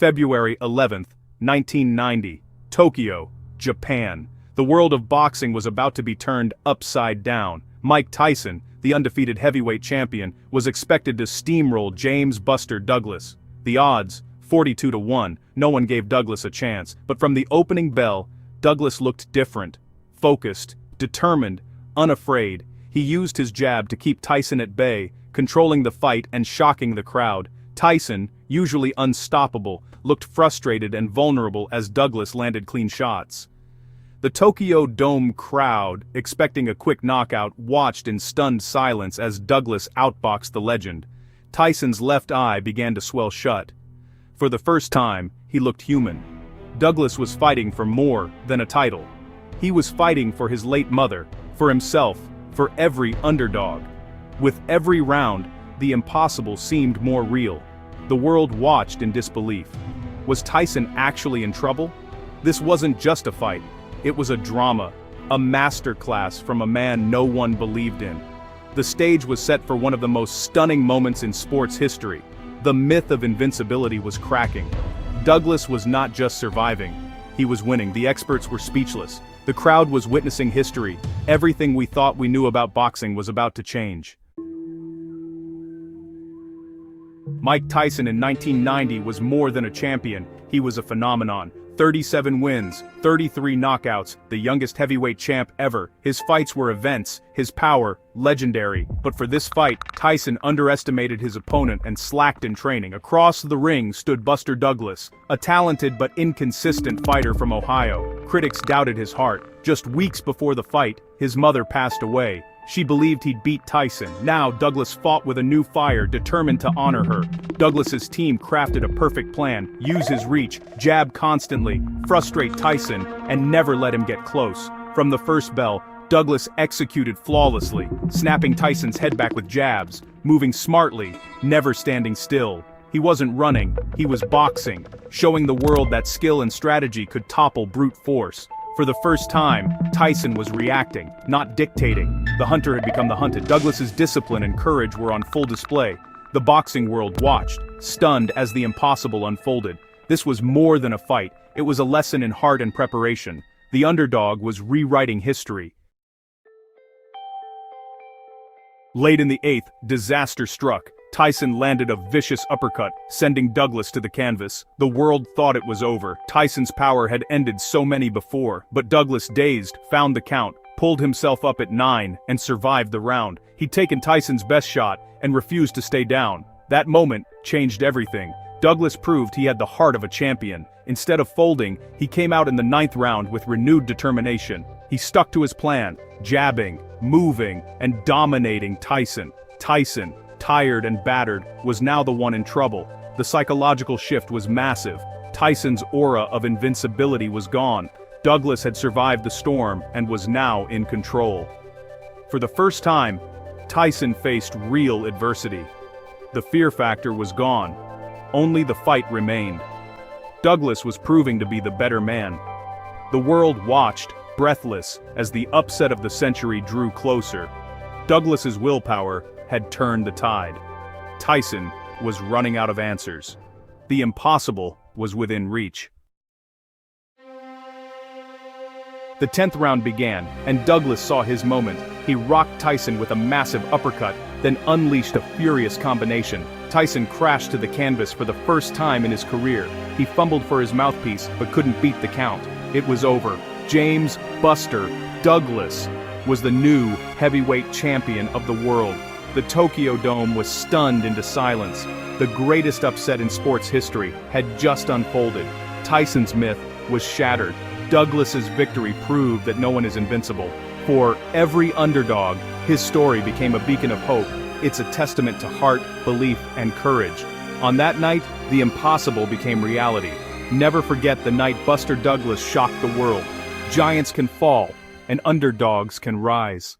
February 11, 1990, Tokyo, Japan. The world of boxing was about to be turned upside down. Mike Tyson, the undefeated heavyweight champion, was expected to steamroll James "Buster" Douglas. The odds, 42-1, no one gave Douglas a chance, but from the opening bell, Douglas looked different. Focused, determined, unafraid. He used his jab to keep Tyson at bay, controlling the fight and shocking the crowd. Tyson, usually unstoppable, looked frustrated and vulnerable as Douglas landed clean shots. The Tokyo Dome crowd, expecting a quick knockout, watched in stunned silence as Douglas outboxed the legend. Tyson's left eye began to swell shut. For the first time, he looked human. Douglas was fighting for more than a title. He was fighting for his late mother, for himself, for every underdog. With every round, the impossible seemed more real. The world watched in disbelief. Was Tyson actually in trouble? This wasn't just a fight. It was a drama, a masterclass from a man no one believed in. The stage was set for one of the most stunning moments in sports history. The myth of invincibility was cracking. Douglas was not just surviving, he was winning. The experts were speechless. The crowd was witnessing history. Everything we thought we knew about boxing was about to change. Mike Tyson in 1990 was more than a champion, he was a phenomenon. 37 wins, 33 knockouts, the youngest heavyweight champ ever. His fights were events, his power, legendary. But for this fight, Tyson underestimated his opponent and slacked in training. Across the ring stood Buster Douglas, a talented but inconsistent fighter from Ohio. Critics doubted his heart. Just weeks before the fight, his mother passed away. She believed he'd beat Tyson. Now Douglas fought with a new fire, determined to honor her. Douglas's team crafted a perfect plan: use his reach, jab constantly, frustrate Tyson, and never let him get close. From the first bell, Douglas executed flawlessly, snapping Tyson's head back with jabs, moving smartly, never standing still. He wasn't running, he was boxing, showing the world that skill and strategy could topple brute force. For the first time, Tyson was reacting, not dictating. The hunter had become the hunted. Douglas's discipline and courage were on full display. The boxing world watched, stunned as the impossible unfolded. This was more than a fight, it was a lesson in heart and preparation. The underdog was rewriting history. Late in the eighth, disaster struck. Tyson landed a vicious uppercut, sending Douglas to the canvas. The world thought it was over. Tyson's power had ended so many before, but Douglas, dazed, found the count, pulled himself up at 9, and survived the round. He'd taken Tyson's best shot and refused to stay down. That moment changed everything. Douglas proved he had the heart of a champion. Instead of folding, he came out in the 9th round with renewed determination. He stuck to his plan, jabbing, moving, and dominating Tyson. Tyson, tired and battered, was now the one in trouble. The psychological shift was massive. Tyson's aura of invincibility was gone. Douglas had survived the storm and was now in control. For the first time, Tyson faced real adversity. The fear factor was gone. Only the fight remained. Douglas was proving to be the better man. The world watched, breathless, as the upset of the century drew closer. Douglas's willpower had turned the tide. Tyson was running out of answers. The impossible was within reach. The 10th round began, and Douglas saw his moment. He rocked Tyson with a massive uppercut, then unleashed a furious combination. Tyson crashed to the canvas for the first time in his career. He fumbled for his mouthpiece, but couldn't beat the count. It was over. James "Buster" Douglas was the new heavyweight champion of the world. The Tokyo Dome was stunned into silence. The greatest upset in sports history had just unfolded. Tyson's myth was shattered. Douglas's victory proved that no one is invincible. For every underdog, his story became a beacon of hope. It's a testament to heart, belief, and courage. On that night, the impossible became reality. Never forget the night Buster Douglas shocked the world. Giants can fall, and underdogs can rise.